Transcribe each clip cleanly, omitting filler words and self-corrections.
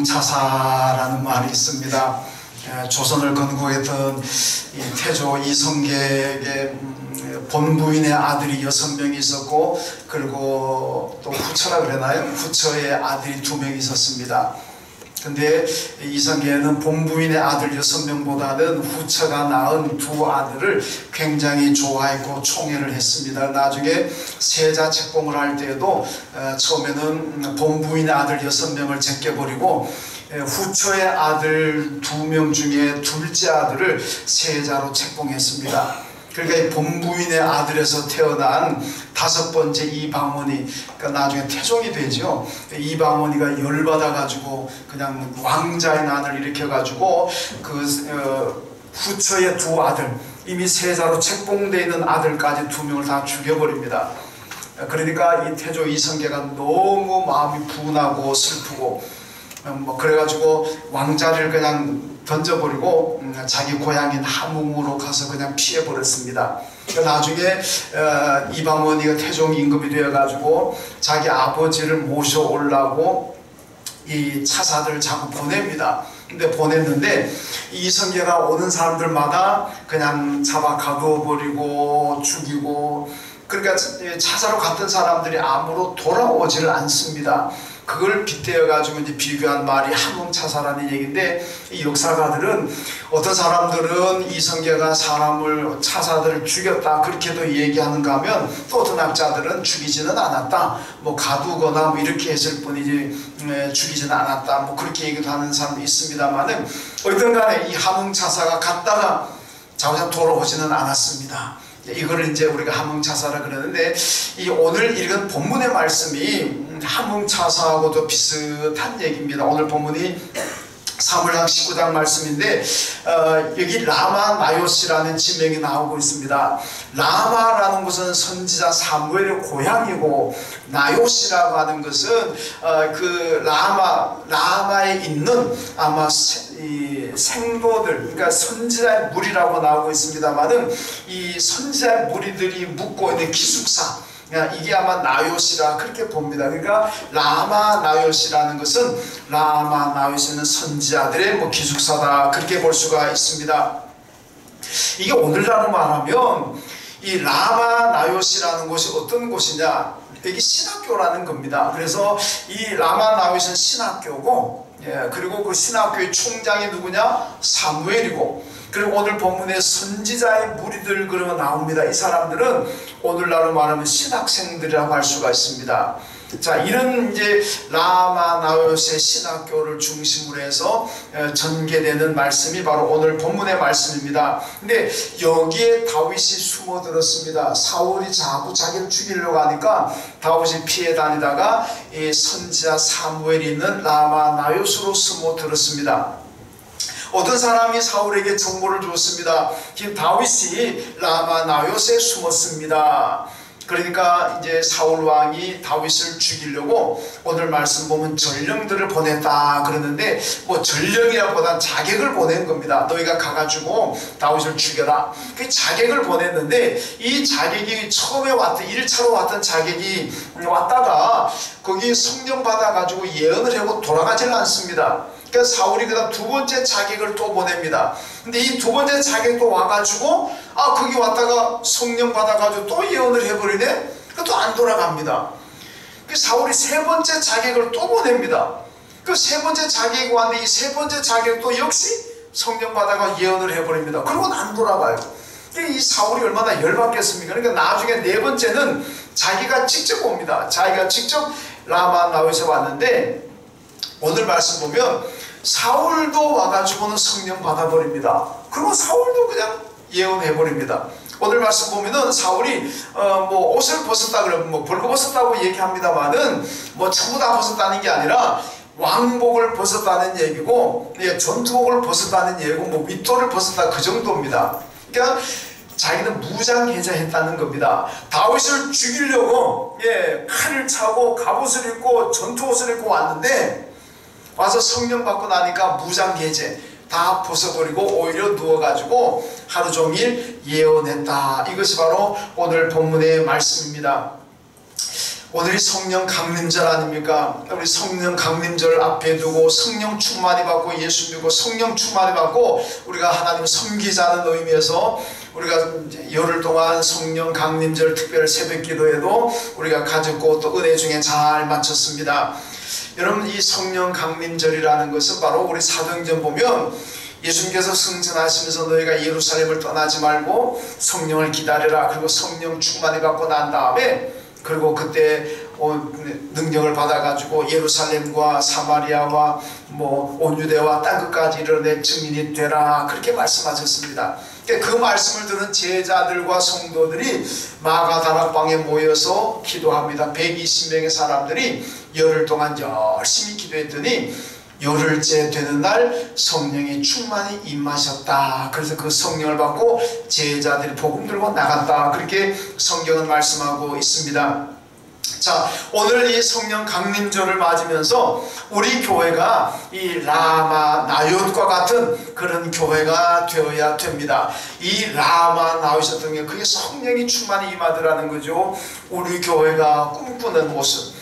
함흥차사라는 말이 있습니다. 조선을 건국했던 이 태조 이성계에게 본부인의 아들이 6명이 있었고, 그리고 또 후처라 그러나요? 후처의 아들이 2명이 있었습니다. 근데 이성계는 본부인의 아들 6명보다는 후처가 낳은 2 아들을 굉장히 좋아했고 총애를 했습니다. 나중에 세자 책봉을 할 때에도 처음에는 본부인의 아들 6명을 제껴버리고 후처의 아들 2명 중에 둘째 아들을 세자로 책봉했습니다. 그러니까 이 본부인의 아들에서 태어난 5번째 이방원이, 그러니까 나중에 태종이 되죠. 이방원이가 열받아가지고 그냥 왕자의 난을 일으켜가지고 후처의 2 아들, 이미 세자로 책봉되어 있는 아들까지 2명을 다 죽여버립니다. 그러니까 이 태조 이성계가 너무 마음이 분하고 슬프고 그래가지고 왕자를 그냥 던져버리고 자기 고향인 함흥으로 가서 그냥 피해버렸습니다. 나중에 이방원이가 태종 임금이 되어가지고 자기 아버지를 모셔오려고 이 차사들을 자꾸 보냅니다. 근데 보냈는데 이성계가 오는 사람들마다 그냥 잡아 가두어버리고 죽이고, 그러니까 차사로 갔던 사람들이 아무로 돌아오지를 않습니다. 그걸 빗대어가지고 이제 비교한 말이 함흥차사라는 얘기인데, 이 역사가들은 어떤 사람들은 이성계가 사람을, 차사들을 죽였다 그렇게도 얘기하는가 하면, 또 어떤 학자들은 죽이지는 않았다, 가두거나 이렇게 했을 뿐이지 죽이지는 않았다, 그렇게 얘기도 하는 사람도 있습니다만은, 어떤 간에 이 함흥차사가 갔다가 자우장 돌아오지는 않았습니다. 이거를 이제 우리가 함흥차사라 그러는데, 이 오늘 읽은 본문의 말씀이 함흥차사하고도 비슷한 얘기입니다. 오늘 본문이 사무엘상 19장 말씀인데 여기 라마나요시라는 지명이 나오고 있습니다. 라마라는 것은 선지자 사무엘의 고향이고, 나요시라고 하는 것은 그 라마에 있는 아마 생도들, 그러니까 선지자의 무리라고 나오고 있습니다만은, 이 선지자의 무리들이 묵고 있는 기숙사, 이게 아마 나요시라 그렇게 봅니다. 그러니까 라마나요시라는 것은, 라마나요시는 선지자들의 기숙사다 그렇게 볼 수가 있습니다. 이게 오늘날로 말하면 이 라마나요시라는 곳이 어떤 곳이냐, 여기 신학교라는 겁니다. 그래서 이 라마나요시는 신학교고, 그리고 그 신학교의 총장이 누구냐? 사무엘이고, 그리고 오늘 본문에 선지자의 무리들 그러면 나옵니다. 이 사람들은 오늘날로 말하면 신학생들이라고 할 수가 있습니다. 자, 이런 이제 라마나요시의 신학교를 중심으로 해서 전개되는 말씀이 바로 오늘 본문의 말씀입니다. 근데 여기에 다윗이 숨어들었습니다. 사울이 자꾸 자기를 죽이려고 하니까 다윗이 피해 다니다가 이 선지자 사무엘이 있는 라마나요시로 숨어들었습니다. 어떤 사람이 사울에게 정보를 주었습니다. 지금 다윗이 라마나요시에 숨었습니다. 그러니까 이제 사울 왕이 다윗을 죽이려고 오늘 말씀 보면 전령들을 보냈다 그러는데, 전령이라보단 자객을 보낸 겁니다. 너희가 가가지고 다윗을 죽여라. 그 자객을 보냈는데, 이 자객이 처음에 1차로 왔던 자객이 왔다가 거기 성령 받아가지고 예언을 하고 돌아가질 않습니다. 그러니까 사울이 그다음 2번째 자객을 또 보냅니다. 근데 이 2번째 자객도 와가지고 거기 왔다가 성령 받아가지고 또 예언을 해버리네? 또 안 돌아갑니다. 사울이 3번째 자객을 또 보냅니다. 그 3번째 자객이 왔는데 이 3번째 자객도 역시 성령 받아가 예언을 해버립니다. 그러고는 안 돌아가요. 이 사울이 얼마나 열받겠습니까? 그러니까 나중에 4번째는 자기가 직접 옵니다. 자기가 직접 라마나요시에 왔는데, 오늘 말씀 보면 사울도 와가지고는 성령 받아버립니다. 그리고 사울도 그냥 예언해버립니다. 오늘 말씀 보면은 사울이 옷을 벗었다 그러면 벌거벗었다고 얘기합니다만은 전부 다 벗었다는 게 아니라 왕복을 벗었다는 얘기고, 전투복을 벗었다는 얘기고, 윗돌을 벗었다 그 정도입니다. 그러니까 자기는 무장해제했다는 겁니다. 다윗을 죽이려고 칼을 차고 갑옷을 입고 전투옷을 입고 왔는데, 와서 성령 받고 나니까 무장해제 다 벗어버리고 오히려 누워가지고 하루 종일 예언했다. 이것이 바로 오늘 본문의 말씀입니다. 오늘이 성령 강림절 아닙니까? 우리 성령 강림절 앞에 두고 성령 충만히 받고 예수 믿고 성령 충만히 받고 우리가 하나님 섬기자는 의미에서 우리가 열흘 동안 성령 강림절 특별 새벽 기도에도 우리가 가졌고 또 은혜 중에 잘 마쳤습니다. 여러분, 이 성령 강림절이라는 것은 바로 우리 사도행전 보면 예수님께서 승천하시면서 너희가 예루살렘을 떠나지 말고 성령을 기다려라, 그리고 성령 충만히 받고 난 다음에 그리고 그때 능력을 받아가지고 예루살렘과 사마리아와 온 유대와 땅끝까지 이르러 증인이 되라, 그렇게 말씀하셨습니다. 그 말씀을 들은 제자들과 성도들이 마가다락방에 모여서 기도합니다. 120명의 사람들이 열흘 동안 열심히 기도했더니 열흘째 되는 날 성령이 충만히 임하셨다. 그래서 그 성령을 받고 제자들이 복음 들고 나갔다, 그렇게 성경은 말씀하고 있습니다. 자, 오늘 이 성령 강림절을 맞으면서 우리 교회가 이 라마 나얏과 같은 그런 교회가 되어야 됩니다. 이 라마 나얏이었던 게 그게 성령이 충만히 임하더라는 거죠. 우리 교회가 꿈꾸는 모습,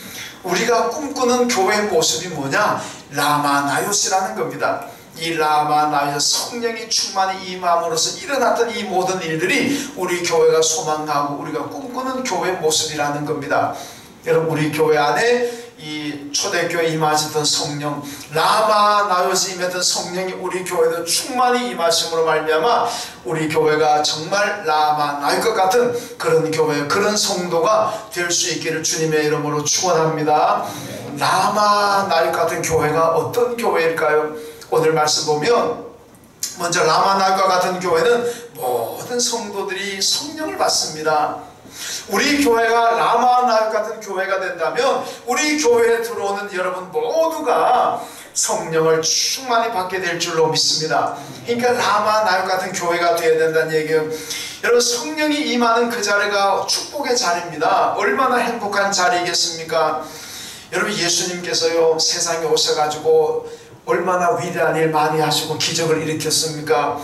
우리가 꿈꾸는 교회의 모습이 뭐냐? 라마 나얏이라는 겁니다. 이 라마 나얏, 성령이 충만히 임함으로써 일어났던 이 모든 일들이 우리 교회가 소망하고 우리가 꿈꾸는 교회의 모습이라는 겁니다. 여러분, 우리 교회 안에 이 초대교회에 임하셨던 성령, 라마 나얏이 임했던 성령이 우리 교회도 충만히 임하심으로 말미암아 우리 교회가 정말 라마 나얏과 같은 그런 교회, 그런 성도가 될 수 있기를 주님의 이름으로 축원합니다. 라마 나얏 같은 교회가 어떤 교회일까요? 오늘 말씀 보면 먼저 라마 나얏과 같은 교회는 모든 성도들이 성령을 받습니다. 우리 교회가 라마 나얏 같은 교회가 된다면 우리 교회에 들어오는 여러분 모두가 성령을 충만히 받게 될 줄로 믿습니다. 그러니까 라마 나얏 같은 교회가 되어야 된다는 얘기예요. 여러분, 성령이 임하는 그 자리가 축복의 자리입니다. 얼마나 행복한 자리이겠습니까? 여러분, 예수님께서요 세상에 오셔가지고 얼마나 위대한 일 많이 하시고 기적을 일으켰습니까?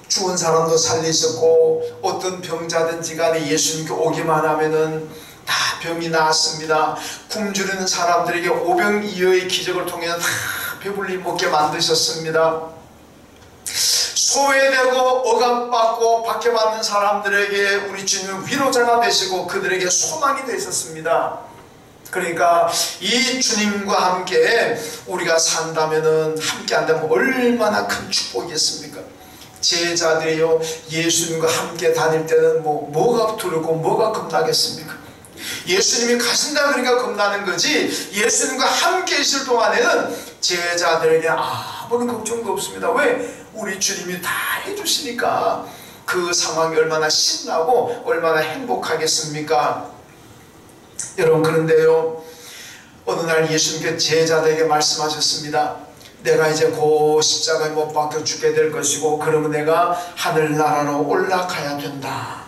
죽은 사람도 살리셨고 어떤 병자든지 간에 예수님께 오기만 하면은 다 병이 나았습니다. 굶주리는 사람들에게 오병이어의 기적을 통해서 다 배불리 먹게 만드셨습니다. 소외되고 억압받고 박해받는 사람들에게 우리 주님은 위로자가 되시고 그들에게 소망이 되셨습니다. 그러니까 이 주님과 함께 우리가 산다면은, 함께 한다면 얼마나 큰 축복이겠습니까? 제자들이요 예수님과 함께 다닐 때는 뭐가 두렵고 뭐가 겁나겠습니까? 예수님이 가신다 그러니까 겁나는 거지, 예수님과 함께 있을 동안에는 제자들에게 아무런 걱정도 없습니다. 왜? 우리 주님이 다 해주시니까. 그 상황이 얼마나 신나고 얼마나 행복하겠습니까? 여러분, 그런데요 어느 날 예수님께 제자들에게 말씀하셨습니다. 내가 이제 곧 십자가에 못 박혀 죽게 될 것이고 그러면 내가 하늘나라로 올라가야 된다.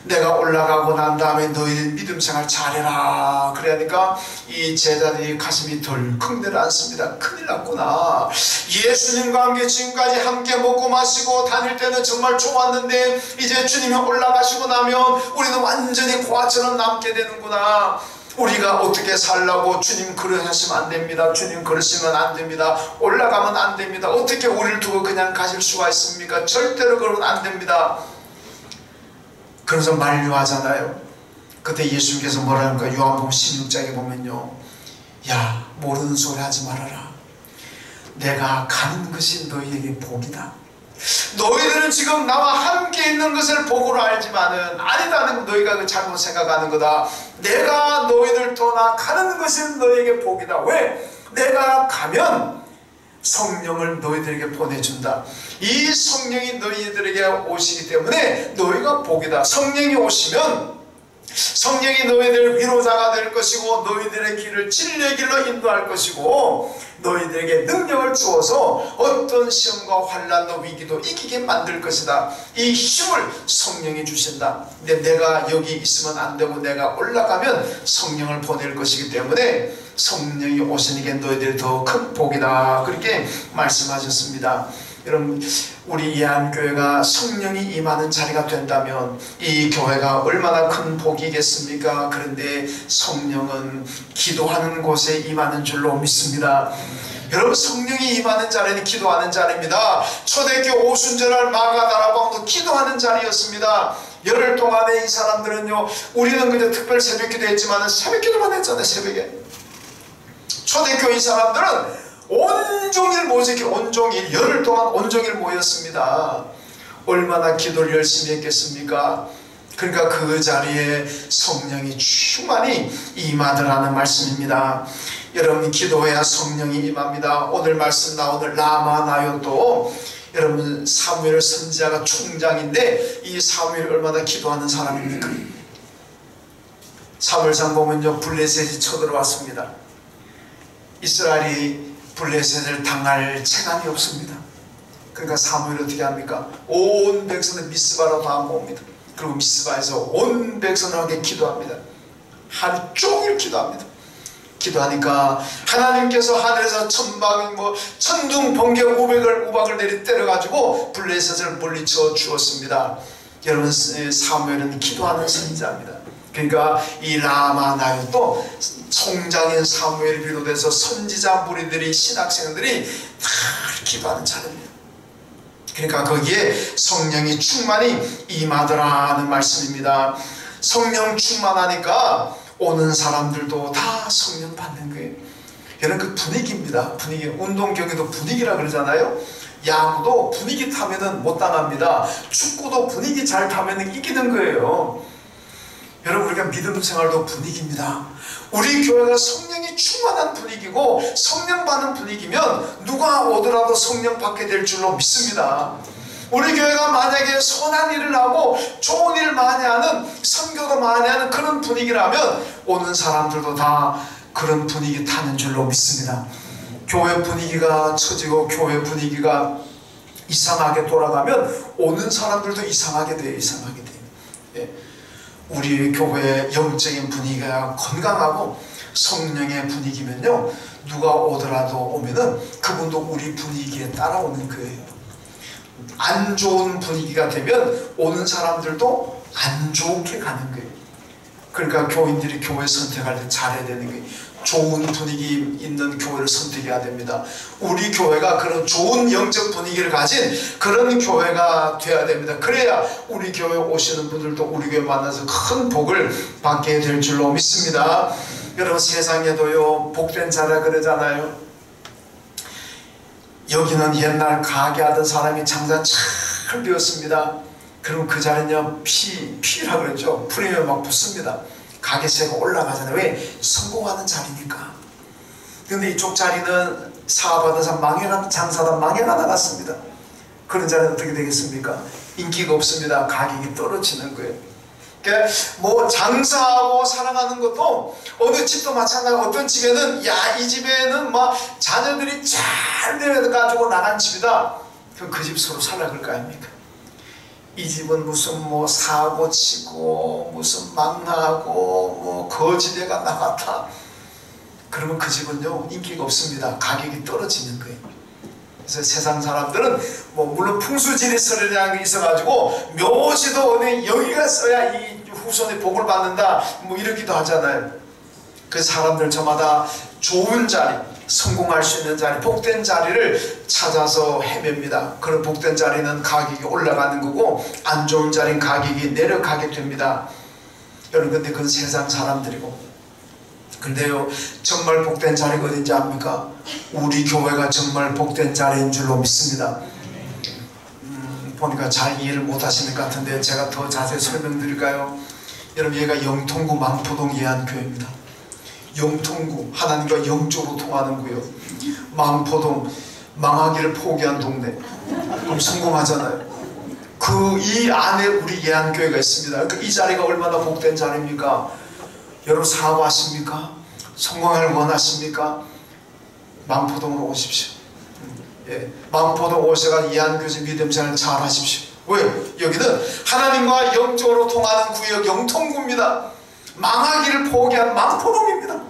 내가 올라가고 난 다음에 너희들 믿음 생활 잘해라. 그러니까 이 제자들이 가슴이 덜컥 내려앉습니다. 큰일 났구나. 예수님과 함께 지금까지 함께 먹고 마시고 다닐 때는 정말 좋았는데 이제 주님이 올라가시고 나면 우리는 완전히 고아처럼 남게 되는구나. 우리가 어떻게 살라고? 주님 그러시면 안 됩니다. 주님 그러시면 안 됩니다. 올라가면 안 됩니다. 어떻게 우리를 두고 그냥 가실 수가 있습니까? 절대로 그러면 안 됩니다. 그래서 만류하잖아요. 그때 예수님께서 뭐라 합니까? 요한복음 16장에 보면요, 야, 모르는 소리 하지 말아라. 내가 가는 것이 너희에게 복이다. 너희들은 지금 나와 함께 있는 것을 복으로 알지만은 아니다는 너희가 그 잘못 생각하는 거다. 내가 너희들 떠나 가는 것이 너희에게 복이다. 왜? 내가 가면 성령을 너희들에게 보내준다. 이 성령이 너희들에게 오시기 때문에 너희가 복이다. 성령이 오시면 성령이 너희들 위로자가 될 것이고 너희들의 길을 진리의 길로 인도할 것이고 너희들에게 능력을 주어서 어떤 시험과 환난도 위기도 이기게 만들 것이다. 이 힘을 성령이 주신다. 근데 내가 여기 있으면 안 되고 내가 올라가면 성령을 보낼 것이기 때문에 성령이 오시니까 너희들이 더 큰 복이다. 그렇게 말씀하셨습니다. 여러분, 우리 예안교회가 성령이 임하는 자리가 된다면 이 교회가 얼마나 큰 복이겠습니까? 그런데 성령은 기도하는 곳에 임하는 줄로 믿습니다. 여러분, 성령이 임하는 자리는 기도하는 자리입니다. 초대교 오순절날 마가다라방도 기도하는 자리였습니다. 열흘 동안에 이 사람들은요, 우리는 그냥 특별 새벽기도 했지만 새벽기도만 했잖아요. 새벽에 초대교 이 사람들은 온종일 모이기, 온종일 열흘 동안 온종일 모였습니다. 얼마나 기도를 열심히 했겠습니까? 그러니까 그 자리에 성령이 충만히 임하더라는 말씀입니다. 여러분, 기도해야 성령이 임합니다. 오늘 말씀 나오는 라마나요도 여러분, 사무엘 선지자가 총장인데 이 사무엘이 얼마나 기도하는 사람입니까? 사무엘상 보면요, 블레셋이 쳐들어왔습니다. 이스라엘이 블레셋을 당할 체감이 없습니다. 그러니까 사무엘이 어떻게 합니까? 온 백성을 미스바로 다 모읍니다. 그리고 미스바에서 온 백성을 함께 기도합니다. 하루 종일 기도합니다. 기도하니까 하나님께서 하늘에서 천방, 천둥, 번개, 우박을 내리 때려가지고 블레셋을 물리쳐 주었습니다. 여러분, 사무엘은 기도하는 선지자입니다. 그러니까 이 라마나요도 총장인 사무엘을 비롯해서 선지자 무리들이, 신학생들이 다 기도하는 자리입니다. 그러니까 거기에 성령이 충만히 임하더라는 말씀입니다. 성령 충만하니까 오는 사람들도 다 성령 받는 거예요. 여러분, 그 분위기입니다. 분위기. 운동 경기도 분위기라 그러잖아요. 야구도 분위기 타면은 못 당합니다. 축구도 분위기 잘 타면은 이기는 거예요. 여러분, 우리가 믿음 생활도 분위기입니다. 우리 교회가 성령이 충만한 분위기고 성령 받는 분위기면 누가 오더라도 성령 받게 될 줄로 믿습니다. 우리 교회가 만약에 선한 일을 하고 좋은 일을 많이 하는, 선교도 많이 하는 그런 분위기라면 오는 사람들도 다 그런 분위기 타는 줄로 믿습니다. 교회 분위기가 처지고 교회 분위기가 이상하게 돌아가면 오는 사람들도 이상하게 돼요. 이상하게 돼요. 예. 우리 교회의 영적인 분위기가 건강하고 성령의 분위기면요, 누가 오더라도 오면은 그분도 우리 분위기에 따라오는 거예요. 안 좋은 분위기가 되면 오는 사람들도 안 좋게 가는 거예요. 그러니까 교인들이 교회 선택할 때 잘해야 되는 거예요. 좋은 분위기 있는 교회를 선택해야 됩니다. 우리 교회가 그런 좋은 영적 분위기를 가진 그런 교회가 되어야 됩니다. 그래야 우리 교회 오시는 분들도 우리 교회 만나서 큰 복을 받게 될 줄로 믿습니다. 여러분, 세상에도요, 복된 자라 그러잖아요. 여기는 옛날 가게 하던 사람이 장사 잘 되었습니다. 그럼 그 자리는요, 피라고 그랬죠. 프리미엄 막 붙습니다. 가게세가 올라가잖아요. 왜? 성공하는 자리니까. 근데 이쪽 자리는 사업하던 사람 망해가는, 장사하다 망해가 나갔습니다. 그런 자리는 어떻게 되겠습니까? 인기가 없습니다. 가격이 떨어지는 거예요. 그러니까 뭐 장사하고 살아가는 것도 어느 집도 마찬가지고, 어떤 집에는 야, 이 집에는 막 자녀들이 잘 돼가지고 나간 집이다. 그럼 그 집 서로 살아 그럴 거 아닙니까? 이 집은 무슨 뭐 사고 치고 무슨 망하고 뭐 거지대가 나갔다. 그러면 그 집은요, 인기가 없습니다. 가격이 떨어지는 거예요. 그래서 세상 사람들은 뭐 물론 풍수지리설이라는 게 있어가지고 묘지도 어디 여기가 써야 이 후손의 복을 받는다 뭐 이러기도 하잖아요. 그 사람들 저마다 좋은 자리, 성공할 수 있는 자리, 복된 자리를 찾아서 헤맵니다. 그런 복된 자리는 가격이 올라가는 거고 안 좋은 자리는 가격이 내려가게 됩니다. 여러분, 근데 그건 세상 사람들이고, 근데요, 정말 복된 자리가 어딘지 압니까? 우리 교회가 정말 복된 자리인 줄로 믿습니다. 보니까 잘 이해를 못 하시는 것 같은데 제가 더 자세히 설명드릴까요? 여러분, 얘가 영통구 망포동 예안교회입니다. 영통구, 하나님과 영적으로 통하는 구요. 망포동, 망하기를 포기한 동네. 그럼 성공하잖아요. 이 안에 우리 예안교회가 있습니다. 그러니까 이 자리가 얼마나 복된 자리입니까? 여러분, 사업하십니까? 성공을 원하십니까? 망포동으로 오십시오. 예, 망포동 오셔가 예안교회 믿음생활 잘 하십시오. 왜? 여기는 하나님과 영적으로 통하는 구역 영통구입니다. 망하기를 포기한 망포동입니다.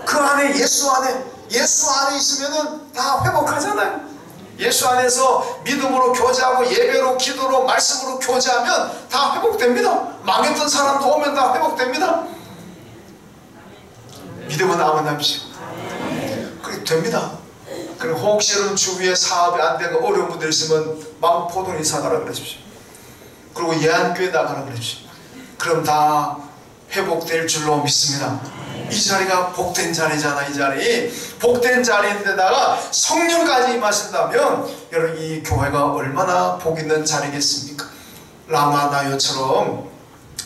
그 안에 예수 안에 있으면은 다 회복하잖아요. 예수 안에서 믿음으로 교제하고 예배로 기도로 말씀으로 교제하면 다 회복됩니다. 망했던 사람도 오면 다 회복됩니다. 믿음은 아멘하십시오. 그렇게 됩니다. 그리고 혹시 여러분 주위에 사업이 안 되고 어려운 분들 있으면 마음포동 이사 가라 그러십시오. 그리고 예안교회 나가라 그러십시오. 그럼 다 회복될 줄로 믿습니다. 이 자리가 복된 자리잖아. 이 자리 복된 자리인데다가 성령까지 임하신다면 여러분 이 교회가 얼마나 복 있는 자리겠습니까? 라마나요처럼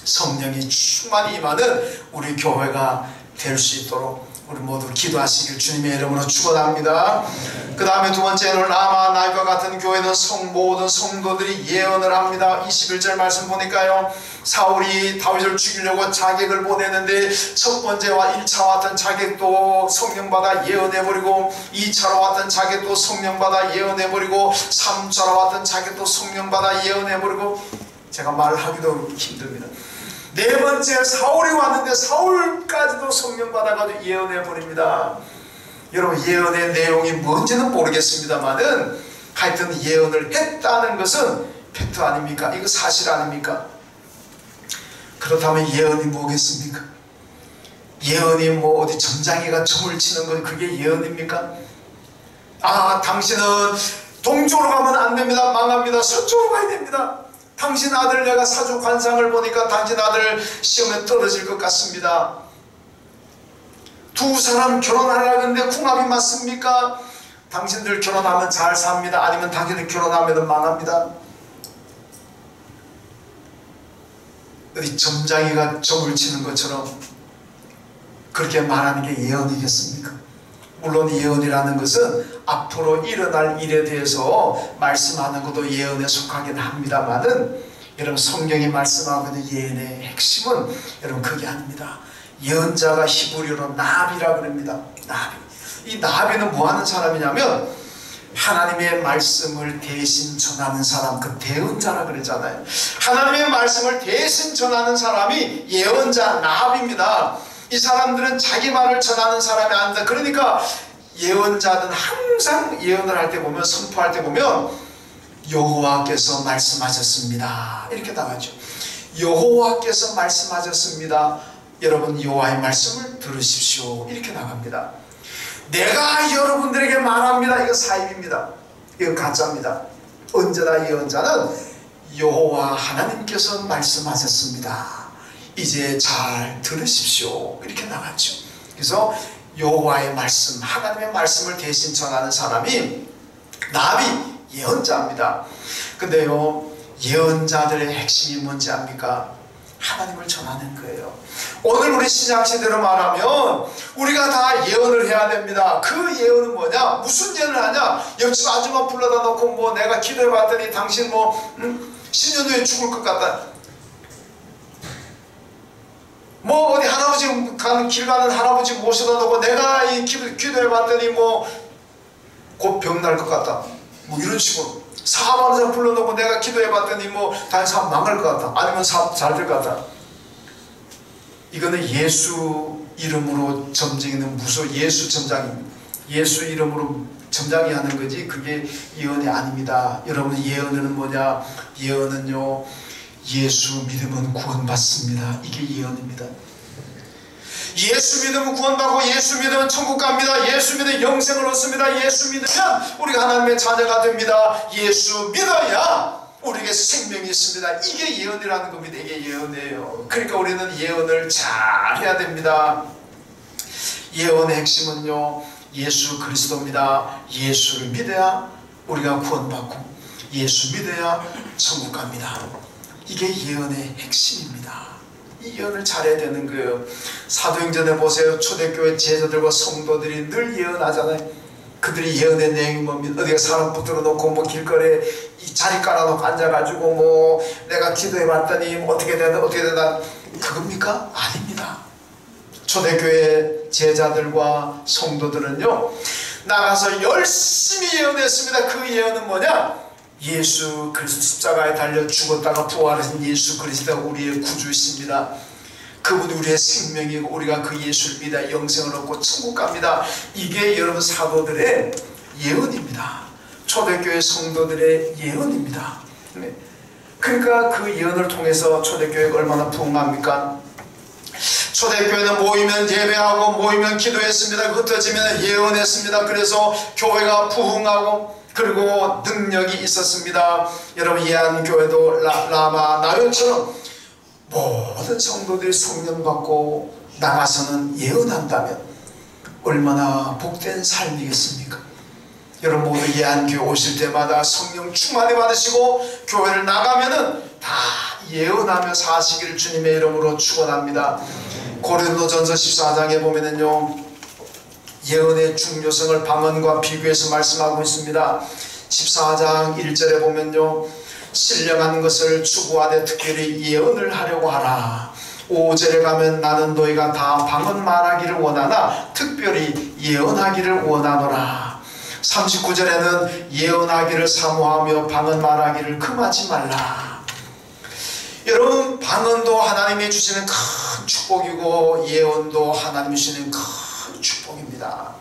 성령이 충만히 임하는 우리 교회가 될 수 있도록 우리 모두 기도하시길 주님의 이름으로 축원합니다. 그 다음에 두 번째는 라마나요와 같은 교회는 모든 성도들이 예언을 합니다. 21절 말씀 보니까요, 사울이 다윗을 죽이려고 자객을 보내는데 첫 번째와 1차 왔던 자객도 성령받아 예언해버리고 2차로 왔던 자객도 성령받아 예언해버리고 3차로 왔던 자객도 성령받아 예언해버리고 제가 말하기도 힘듭니다. 네 번째 사울이 왔는데 사울까지도 성령 받아가지고 예언해버립니다. 여러분 예언의 내용이 뭔지는 모르겠습니다만은 하여튼 예언을 했다는 것은 팩트 아닙니까? 이거 사실 아닙니까? 그렇다면 예언이 뭐겠습니까? 예언이 뭐 어디 점장이가 점을 치는 건 그게 예언입니까? 아 당신은 동쪽으로 가면 안 됩니다. 망합니다. 서쪽으로 가야 됩니다. 당신 아들 내가 사주 관상을 보니까 당신 아들 시험에 떨어질 것 같습니다. 두 사람 결혼하려는데 궁합이 맞습니까? 당신들 결혼하면 잘 삽니다. 아니면 당신들 결혼하면 망합니다. 어디 점장이가 점을 치는 것처럼 그렇게 말하는 게 예언이겠습니까? 물론 예언이라는 것은 앞으로 일어날 일에 대해서 말씀하는 것도 예언에 속하긴 합니다만은 여러분 성경이 말씀하고 있는 예언의 핵심은 여러분 그게 아닙니다. 예언자가 히브리어로 나비라 그럽니다. 나비. 이 나비는 뭐 하는 사람이냐면 하나님의 말씀을 대신 전하는 사람, 그 대언자라 그러잖아요. 하나님의 말씀을 대신 전하는 사람이 예언자 나비입니다. 이 사람들은 자기 말을 전하는 사람이 아니다. 그러니까 예언자는 항상 예언을 할 때 보면 선포할 때 보면 여호와께서 말씀하셨습니다 이렇게 나가죠. 여호와께서 말씀하셨습니다. 여러분 여호와의 말씀을 들으십시오 이렇게 나갑니다. 내가 여러분들에게 말합니다. 이거 사입입니다. 이거 가짜입니다. 언제나 예언자는 여호와 하나님께서 말씀하셨습니다. 이제 잘 들으십시오 이렇게 나갔죠. 그래서 여호와의 말씀, 하나님의 말씀을 대신 전하는 사람이 나비, 예언자입니다. 근데요 예언자들의 핵심이 뭔지 압니까? 하나님을 전하는 거예요. 오늘 우리 신약시대로 말하면 우리가 다 예언을 해야 됩니다. 그 예언은 뭐냐? 무슨 예언을 하냐? 옆집 아줌마 불러다 놓고 뭐 내가 기도해 봤더니 당신 뭐 10년 후에 죽을 것 같다. 뭐 어디 할아버지 길 가는 할아버지 모셔다 놓고 내가 이 기도해 봤더니 뭐 곧 병 날 것 같다. 뭐 이런 식으로 사업하는 사람 불러놓고 내가 기도해 봤더니 뭐 다른 사업 망할 것 같다. 아니면 사업 잘 될 것 같다. 이거는 예수 이름으로 점쟁이는 예수 점장입니다. 예수 이름으로 점장이 하는 거지 그게 예언이 아닙니다. 여러분 예언은 뭐냐? 예언은요 예수 믿으면 구원받습니다. 이게 예언입니다. 예수 믿으면 구원받고 예수 믿으면 천국 갑니다. 예수 믿으면 영생을 얻습니다. 예수 믿으면 우리가 하나님의 자녀가 됩니다. 예수 믿어야 우리에게 생명이 있습니다. 이게 예언이라는 겁니다. 이게 예언이에요. 그러니까 우리는 예언을 잘 해야 됩니다. 예언의 핵심은요 예수 그리스도입니다. 예수를 믿어야 우리가 구원받고 예수 믿어야 천국 갑니다. 이게 예언의 핵심입니다. 이 예언을 잘해야 되는 거예요. 사도행전에 보세요. 초대교회 제자들과 성도들이 늘 예언하잖아요. 그들이 예언의 내용이 뭡니까? 어디가 사람 붙들어 놓고 뭐 길거리에 이 자리 깔아놓고 앉아가지고 뭐 내가 기도해 봤더니 뭐 어떻게 되나 그겁니까? 아닙니다. 초대교회 제자들과 성도들은요 나가서 열심히 예언했습니다. 그 예언은 뭐냐? 예수 그리스도 십자가에 달려 죽었다가 부활하신 예수 그리스도가 우리의 구주이십니다. 그분이 우리의 생명이고 우리가 그 예수를 믿어 영생을 얻고 천국 갑니다. 이게 여러분 사도들의 예언입니다. 초대교회 성도들의 예언입니다. 네. 그러니까 그 예언을 통해서 초대교회가 얼마나 부흥합니까? 초대교회는 모이면 예배하고 모이면 기도했습니다. 흩어지면 예언했습니다. 그래서 교회가 부흥하고 그리고 능력이 있었습니다. 여러분, 예안교회도 라마 나요처럼 모든 성도들이 성령 받고 나가서는 예언한다면 얼마나 복된 삶이겠습니까? 여러분 모두 예안교회 오실 때마다 성령 충만히 받으시고 교회를 나가면은 다 예언하며 사시기를 주님의 이름으로 축원합니다. 고린도전서 14장에 보면은요, 예언의 중요성을 방언과 비교해서 말씀하고 있습니다. 14장 1절에 보면요, 신령한 것을 추구하되 특별히 예언을 하려고 하라. 5절에 가면 나는 너희가 다 방언 말하기를 원하나 특별히 예언하기를 원하노라. 39절에는 예언하기를 사모하며 방언 말하기를 금하지 말라. 여러분, 방언도 하나님이 주시는 큰 축복이고 예언도 하나님이 주시는 큰 축복입니다.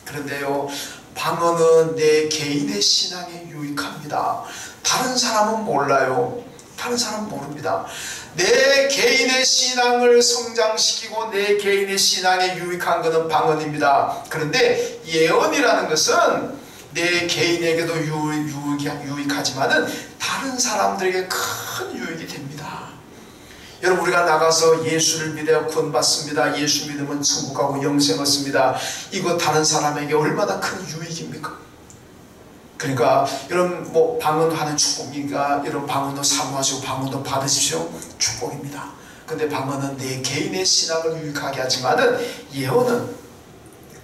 그런데요, 방언은 내 개인의 신앙에 유익합니다. 다른 사람은 몰라요. 다른 사람은 모릅니다. 내 개인의 신앙을 성장시키고 내 개인의 신앙에 유익한 것은 방언입니다. 그런데 예언이라는 것은 내 개인에게도 유익하지만은 다른 사람들에게 큰 유익이 됩니다. 여러분, 우리가 나가서 예수를 믿어야 구원받습니다. 예수 믿으면 천국 가고 영생 얻습니다. 이거 다른 사람에게 얼마나 큰 유익입니까? 그러니까 여러분, 방언 하는 축복이니까 여러분 방언도 사모하시고 방언도 받으십시오. 축복입니다. 근데 방언은 내 개인의 신앙을 유익하게 하지만은 예언은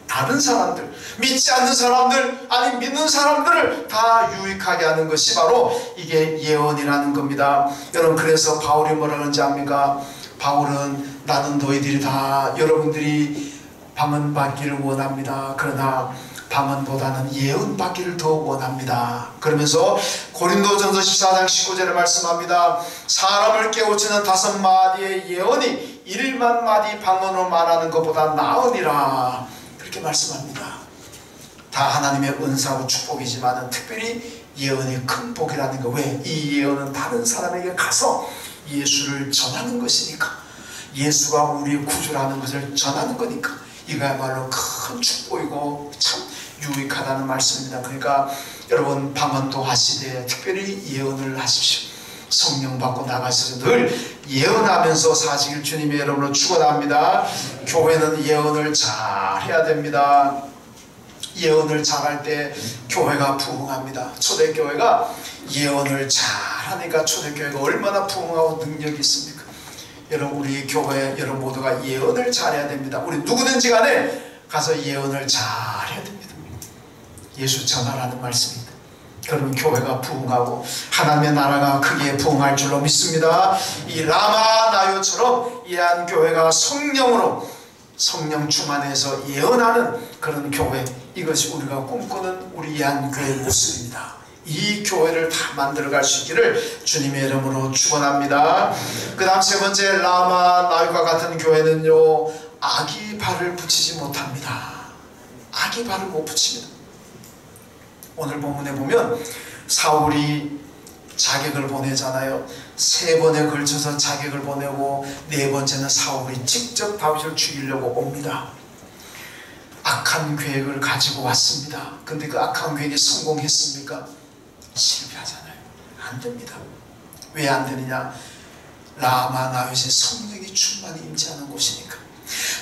다른 사람들, 믿지 않는 사람들, 아니 믿는 사람들을 다 유익하게 하는 것이 바로 이게 예언이라는 겁니다. 여러분, 그래서 바울이 뭐라 그러는지 압니까? 바울은 나는 너희들이 다 여러분들이 방언 받기를 원합니다. 그러나 방언보다는 예언 받기를 더 원합니다. 그러면서 고린도전서 14장 19절에 말씀합니다. 사람을 깨우치는 5마디의 예언이 1만 마디 방언으로 말하는 것보다 나으니라. 그렇게 말씀합니다. 다 하나님의 은사고 축복이지만 특별히 예언이 큰 복이라는 거. 왜? 이 예언은 다른 사람에게 가서 예수를 전하는 것이니까, 예수가 우리의 구주라는 것을 전하는 거니까 이거야말로 큰 축복이고 참 유익하다는 말씀입니다. 그러니까 여러분, 방언도 하시되 특별히 예언을 하십시오. 성령 받고 나가셔서 늘 예언하면서 사시길 주님의 이름으로 축원합니다. 교회는 예언을 잘 해야 됩니다. 예언을 잘할 때 교회가 부흥합니다. 초대교회가 예언을 잘하니까 초대교회가 얼마나 부흥하고 능력이 있습니까? 여러분, 우리 교회 여러분 모두가 예언을 잘해야 됩니다. 우리 누구든지 간에 가서 예언을 잘해야 됩니다. 예수 전하라는 말씀입니다. 그러면 교회가 부흥하고 하나님의 나라가 크게 부흥할 줄로 믿습니다. 이 라마 나요처럼 예안교회가 성령으로, 성령 충만해서 예언하는 그런 교회, 이것이 우리가 꿈꾸는 우리 예안교회의 모습입니다. 이 교회를 다 만들어갈 수 있기를 주님의 이름으로 축원합니다. 그 다음 세 번째, 라마 나요과 같은 교회는요, 악이 발을 붙이지 못합니다. 악이 발을 못 붙입니다. 오늘 본문에 보면 사울이 자객을 보내잖아요. 3번에 걸쳐서 자객을 보내고 4번째는 사울이 직접 다윗을 죽이려고 옵니다. 악한 계획을 가지고 왔습니다. 근데 그 악한 계획이 성공했습니까? 실패하잖아요. 안 됩니다. 왜 안 되느냐? 라마 나요의 성령이 충만히 임재하는 곳이니까.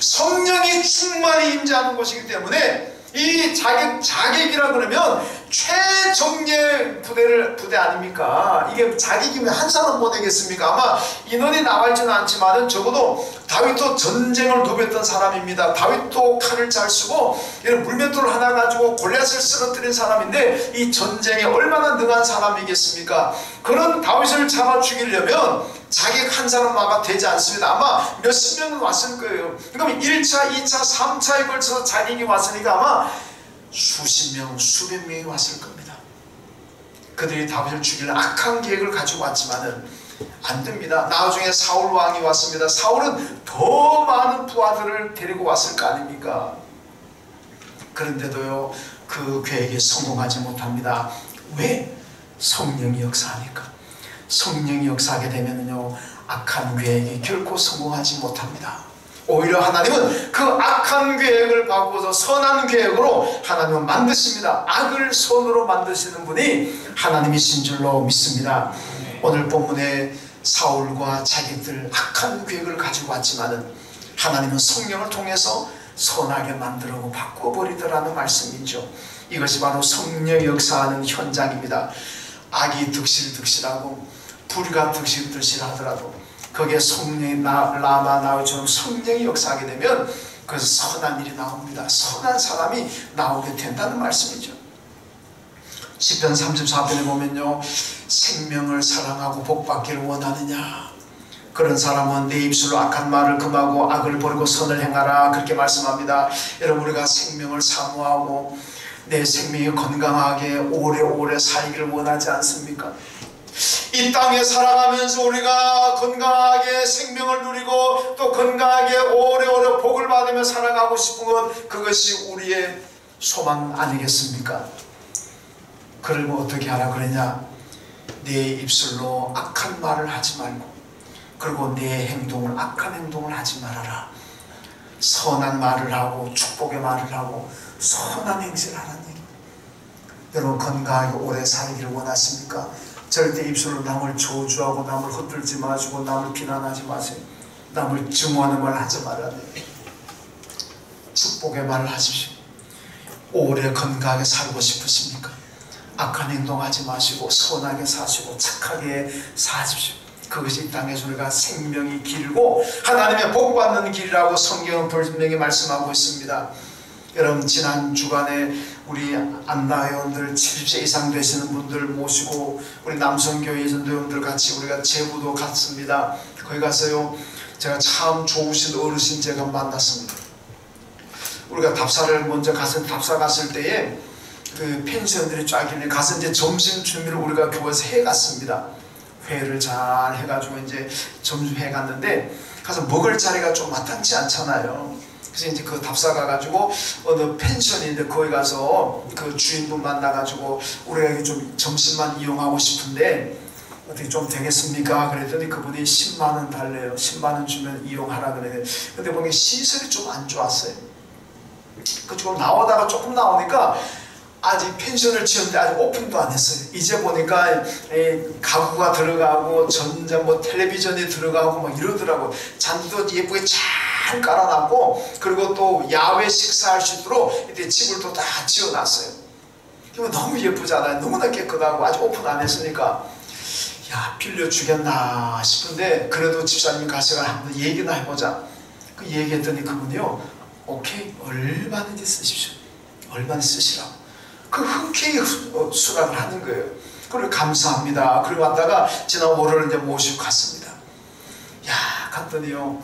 성령이 충만히 임재하는 곳이기 때문에 이 자객이라 그러면 최정예 부대 아닙니까? 이게 자객이면 한 사람 보내겠습니까? 아마 인원이 나와 있지는 않지만은 적어도 다윗도 전쟁을 누볐던 사람입니다. 다윗도 칼을 잘 쓰고 이런 물맷돌을 하나 가지고 골리앗을 쓰러뜨린 사람인데 이 전쟁에 얼마나 능한 사람이겠습니까? 그런 다윗을 잡아 죽이려면 자객 한 사람마가 되지 않습니다. 아마 몇십 명은 왔을 거예요. 그럼 1차, 2차, 3차에 걸쳐서 자객이 왔으니까 아마 수십 명, 수백 명이 왔을 겁니다. 그들이 다윗을 죽이려는 악한 계획을 가지고 왔지만은 안 됩니다. 나중에 사울 왕이 왔습니다. 사울은 더 많은 부하들을 데리고 왔을 거 아닙니까? 그런데도요, 그 계획이 성공하지 못합니다. 왜? 성령이 역사하니까. 성령이 역사하게 되면요, 악한 계획이 결코 성공하지 못합니다. 오히려 하나님은 그 악한 계획을 바꾸어서 선한 계획으로 하나님은 만드십니다. 악을 선으로 만드시는 분이 하나님이신 줄로 믿습니다. 오늘 본문에 사울과 자기들 악한 계획을 가지고 왔지만은 하나님은 성령을 통해서 선하게 만들고 바꿔버리더라는 말씀이죠. 이것이 바로 성령이 역사하는 현장입니다. 악이 득실득실하고 불의가 득실득실하더라도 거기에 성령이 라마 나우처럼 성령이 역사하게 되면 그래서 선한 일이 나옵니다. 선한 사람이 나오게 된다는 말씀이죠. 시편 34편에 보면요, 생명을 사랑하고 복받기를 원하느냐, 그런 사람은 내 입술로 악한 말을 금하고 악을 버리고 선을 행하라, 그렇게 말씀합니다. 여러분, 우리가 생명을 사모하고 내 생명이 건강하게 오래오래 살기를 원하지 않습니까? 이 땅에 살아가면서 우리가 건강하게 생명을 누리고 또 건강하게 오래오래 복을 받으며 살아가고 싶은 것, 그것이 우리의 소망 아니겠습니까? 그러면 어떻게 하라 그러냐? 내 입술로 악한 말을 하지 말고, 그리고 내 행동을 악한 행동을 하지 말아라. 선한 말을 하고 축복의 말을 하고 선한 행실을 하라는 얘기입니다. 여러분, 건강하게 오래 살기를 원하십니까? 절대 입술로 남을 저주하고 남을 헛들지 마시고 남을 비난하지 마세요. 남을 증오하는 말 하지 말아야 돼요. 축복의 말을 하십시오. 오래 건강하게 살고 싶으십니까? 악한 행동하지 마시고 선하게 사시고 착하게 사십시오. 그것이 이 땅에서 우리가 생명이 길고 하나님의 복받는 길이라고 성경은 분명히 말씀하고 있습니다. 여러분, 지난 주간에 우리 안나회원들 70세 이상 되시는 분들 모시고 우리 남성교회 전도회원들 같이 우리가 제부도 갔습니다. 거기 가서요, 제가 참 좋으신 어르신 제가 만났습니다. 우리가 답사를 먼저 답사 갔을 때에 그 펜션들이 쫙 있는데 가서 이제 점심 준비를 우리가 교회에서 해갔습니다. 회를 잘 해가지고 이제 점심회 갔는데 가서 먹을 자리가 좀 마땅치 않잖아요. 그래서 이제 그 답사 가가지고 어느 펜션인데 거기 가서 그 주인분 만나가지고 우리가 좀 점심만 이용하고 싶은데 어떻게 좀 되겠습니까? 그랬더니 그분이 10만원 달래요. 10만원 주면 이용하라 그래요. 근데 보니 시설이 좀 안 좋았어요. 그쪽으로 나오다가 조금 나오니까 아직 펜션을 지었는데 아직 오픈도 안 했어요. 이제 보니까 가구가 들어가고 전자 텔레비전이 들어가고 막 이러더라고. 잔디도 예쁘게 잘 깔아놨고, 그리고 또 야외 식사할 수 있도록 이때 집을 또 다 지어놨어요. 너무 예쁘잖아요. 너무나 깨끗하고 아직 오픈 안 했으니까 야, 빌려주겠나 싶은데 그래도 집사님이 가서 한번 얘기나 해보자. 그 얘기했더니 그분이요, 오케이, 얼마든지 쓰십시오. 얼마든지 쓰시라고. 그 흔쾌히 수락을 하는 거예요. 그리고 감사합니다. 그리고 왔다가 지난 월요일 이제 모시고 갔습니다. 야, 갔더니요,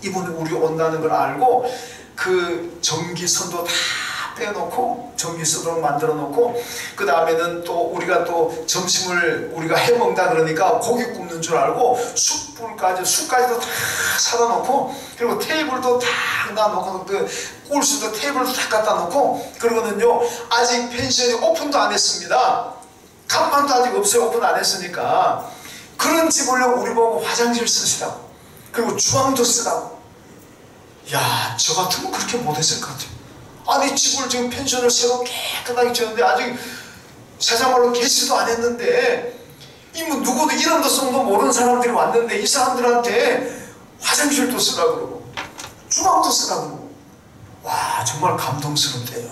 이분이 우리 온다는 걸 알고 그 전기선도 다 빼놓고 전기선도 만들어 놓고, 그 다음에는 또 우리가 또 점심을 우리가 해먹다 그러니까 고기 굽는 줄 알고 숯까지도 다 사다 놓고, 그리고 테이블도 다 놔놓고 그 구울 수도 테이블도 다 갖다 놓고, 그러고는요, 아직 펜션이 오픈도 안 했습니다. 간판도 아직 없어요. 오픈 안 했으니까. 그런 집을 우리 보고 화장실 쓰시라고, 그리고 주방도 쓰라고. 야, 저 같으면 그렇게 못했을 것 같아요. 아니, 집을 지금 펜션을 새로 깨끗하게 지었는데 아직 세상말로 개시도 안 했는데, 누구도 이름도 성도 모르는 사람들이 왔는데 이 사람들한테 화장실도 쓰라고 그러고 주방도 쓰라고 그러고. 와, 정말 감동스럽대요.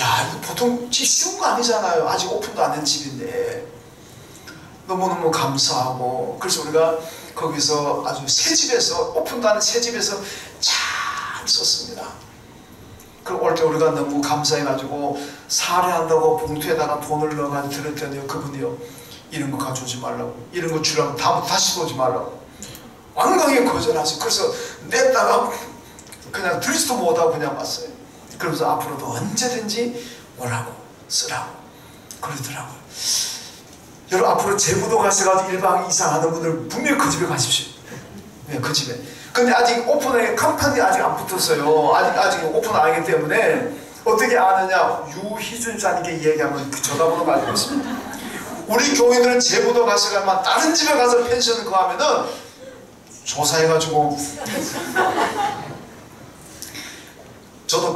야, 이거 보통 쉬운 거 아니잖아요. 아직 오픈도 안 된 집인데. 너무너무 감사하고, 그래서 우리가 거기서 아주 새 집에서, 오픈도 안 된 새 집에서 잘 썼습니다. 그리고 올 때 우리가 너무 감사해가지고 사례한다고 봉투에다가 돈을 넣어가지고 드렸더니 그분이요, 이런 거 가져오지 말라고, 이런 거 주라고, 다시 오지 말라고 완강히 거절하세요. 그래서 냈다가 그냥 들지도 못하고 그냥 왔어요. 그러면서 앞으로도 언제든지 오라고 쓰라고 그러더라고요. 여러분, 앞으로 제부도 가셔가지고 1박 2일 하는 분들 분명히 그 집에 가십시오. 네, 그 집에. 근데 아직 오픈에 간판이 아직 안 붙었어요. 아직 오픈 안 하기 때문에 어떻게 아느냐? 유희준 장님께 얘기하면 그 전화번호 가지고 있습니다. 우리 교인들은 제부도 가서가만 다른 집에 가서 펜션을 구하면은 조사해가지고 저도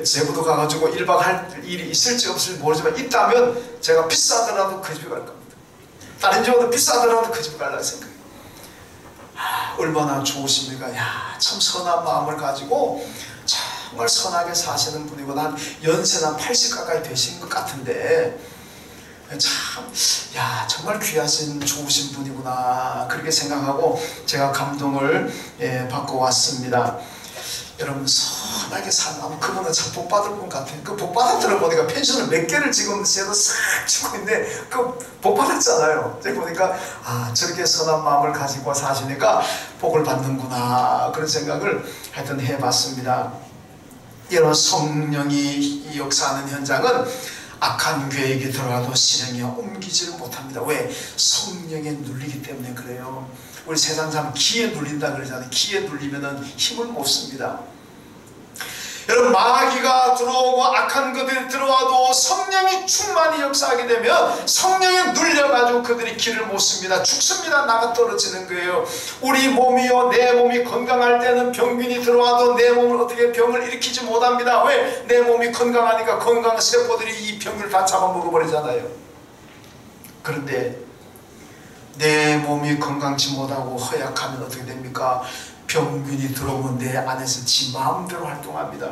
제부도 가가지고 1박 할 일이 있을지 없을지 모르지만 있다면 제가 비싸더라도 그 집에 갈 겁니다. 다른 집보다 비싸더라도 그 집에 가려고 생각해요. 얼마나 좋으십니까? 야, 참 선한 마음을 가지고 정말 선하게 사시는 분이고, 난 연세는 80 가까이 되신 것 같은데 참, 야, 정말 귀하신 좋으신 분이구나, 그렇게 생각하고 제가 감동을 받고 왔습니다. 여러분, 선하게 사는 그분은 참 복받을 분 같아요. 그 복받았더라 보니까 펜션을 몇 개를 지금 쟤도 싹 주고 있는데 그 복받았잖아요. 제가 보니까 저렇게 선한 마음을 가지고 사시니까 복을 받는구나, 그런 생각을 하여튼 해봤습니다. 여러분, 성령이 역사하는 현장은 악한 계획이 들어와도 실행에 옮기지를 못합니다. 왜? 성령에 눌리기 때문에 그래요. 우리 세상 사람 기에 눌린다 그러잖아요. 기에 눌리면은 힘을 못 씁니다. 여러분, 마귀가 들어오고 악한 것들이 들어와도 성령이 충만히 역사하게 되면 성령에 눌려가지고 그들이 길을 못 씁니다. 죽습니다. 나가 떨어지는 거예요. 우리 몸이요, 내 몸이 건강할 때는 병균이 들어와도 내 몸을 어떻게 병을 일으키지 못합니다. 왜? 내 몸이 건강하니까 건강한 세포들이 이 병을 다 잡아먹어버리잖아요. 그런데 내 몸이 건강치 못하고 허약하면 어떻게 됩니까? 병균이 들어오면 내 안에서 지 마음대로 활동합니다.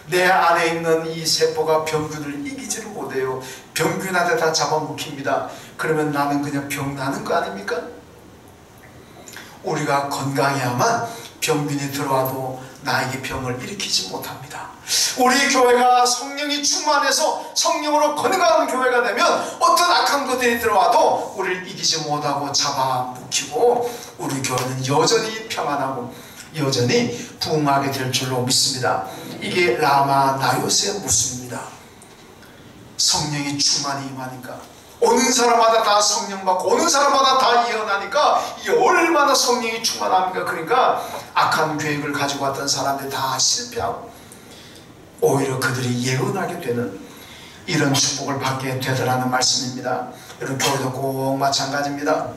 내 안에 있는 이 세포가 병균을 이기지를 못해요. 병균한테 다 잡아먹힙니다. 그러면 나는 그냥 병 나는 거 아닙니까? 우리가 건강해야만 병균이 들어와도 나에게 병을 일으키지 못합니다. 우리 교회가 성령이 충만해서 성령으로 건강한 교회가 되면 어떤 악한 것들이 들어와도 우리를 이기지 못하고 잡아먹히고 우리 교회는 여전히 평안하고 여전히 부흥하게 될 줄로 믿습니다. 이게 라마 나요스의 모습입니다. 성령이 충만히 임하니까 오는 사람마다 다 성령 받고 오는 사람마다 다 예언하니까 이게 얼마나 성령이 충만합니까? 그러니까 악한 계획을 가지고 왔던 사람들이 다 실패하고 오히려 그들이 예언하게 되는 이런 축복을 받게 되더라는 말씀입니다. 여러분, 교회도 꼭 마찬가지입니다.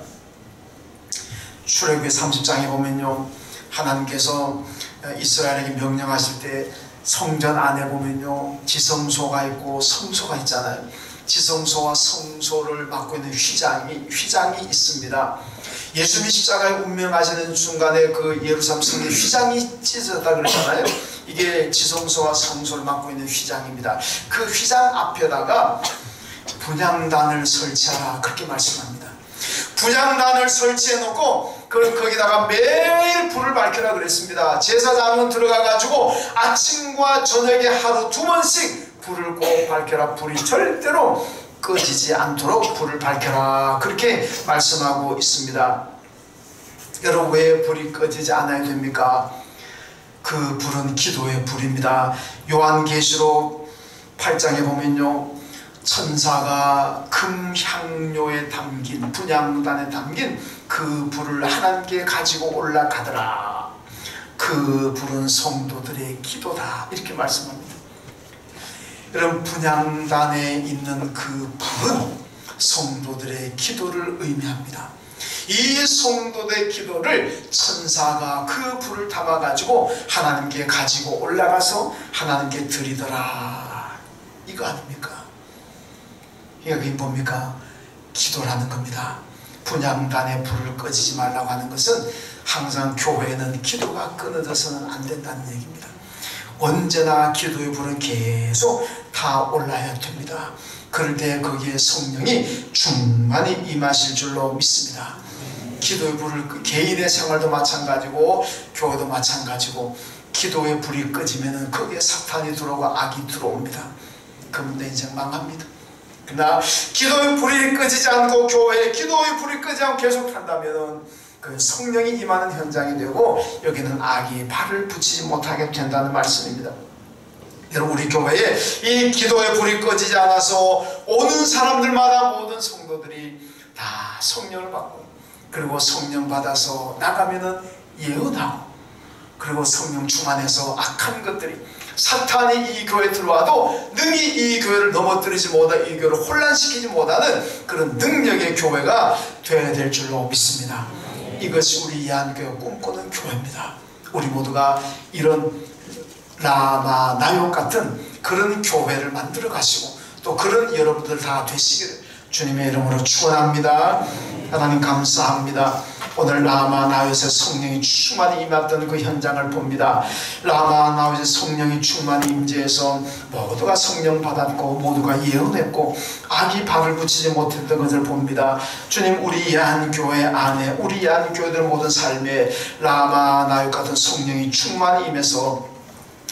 출애굽기 30장에 보면요, 하나님께서 이스라엘에게 명령하실 때 성전 안에 보면요, 지성소가 있고 성소가 있잖아요. 지성소와 성소를 맡고 있는 휘장이 있습니다. 예수님이 십자가에 운명하시는 순간에 그 예루살렘 성의 휘장이 찢어졌다 그러잖아요. 이게 지성소와 성소를 맡고 있는 휘장입니다. 그 휘장 앞에다가 분향단을 설치하라, 그렇게 말씀합니다. 분향단을 설치해 놓고 거기다가 매일 불을 밝혀라 그랬습니다. 제사장은 들어가가지고 아침과 저녁에 하루 2번씩 불을 꼭 밝혀라. 불이 절대로 꺼지지 않도록 불을 밝혀라, 그렇게 말씀하고 있습니다. 여러분, 왜 불이 꺼지지 않아야 됩니까? 그 불은 기도의 불입니다. 요한계시록 8장에 보면요, 천사가 금향료에 담긴, 분향단에 담긴 그 불을 하나님께 가지고 올라가더라. 그 불은 성도들의 기도다, 이렇게 말씀합니다. 여러분, 분향단에 있는 그 불은 성도들의 기도를 의미합니다. 이 성도들의 기도를 천사가 그 불을 담아가지고 하나님께 가지고 올라가서 하나님께 드리더라, 이거 아닙니까? 이게 뭡니까? 기도라는 겁니다. 분향단의 불을 꺼지지 말라고 하는 것은 항상 교회는 기도가 끊어져서는 안 된다는 얘기입니다. 언제나 기도의 불은 계속 다 올라야 됩니다. 그럴 때 거기에 성령이 충만히 임하실 줄로 믿습니다. 기도의 불을, 개인의 생활도 마찬가지고 교회도 마찬가지고, 기도의 불이 꺼지면 거기에 사탄이 들어오고 악이 들어옵니다. 그러면 내 인생 망합니다. 그러나 기도의 불이 꺼지지 않고 교회에 기도의 불이 꺼지지 않고 계속 한다면 그 성령이 임하는 현장이 되고 여기는 악이 발을 붙이지 못하게 된다는 말씀입니다. 여러분, 우리 교회에 이 기도의 불이 꺼지지 않아서 오는 사람들마다 모든 성도들이 다 성령을 받고, 그리고 성령 받아서 나가면은 예언하고, 그리고 성령 충만해서 악한 것들이 사탄이 이 교회에 들어와도 능히 이 교회를 넘어뜨리지 못하, 이 교회를 혼란시키지 못하는 그런 능력의 교회가 되어야 될 줄로 믿습니다. 이것이 우리 이한교회가 꿈꾸는 교회입니다. 우리 모두가 이런 라마 나욕 같은 그런 교회를 만들어 가시고 또 그런 여러분들 다 되시기를 주님의 이름으로 축원합니다. 하나님 감사합니다. 오늘 라마 나웃의 성령이 충만히 임했던 그 현장을 봅니다. 라마 나웃의 성령이 충만히 임재해서 모두가 성령 받았고 모두가 예언했고 악이 발을 붙이지 못했던 것을 봅니다. 주님, 우리 한교회 안에 우리 한교회들 모든 삶에 라마 나웃 같은 성령이 충만히 임해서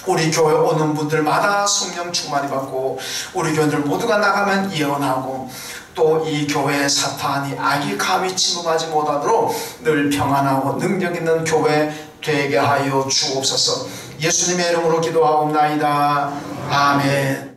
우리 교회 오는 분들마다 성령 충만히 받고 우리 교회들 모두가 나가면 예언하고 또 이 교회에 사탄이 악이 감히 침범하지 못하도록 늘 평안하고 능력 있는 교회 되게 하여 주옵소서. 예수님의 이름으로 기도하옵나이다. 아멘.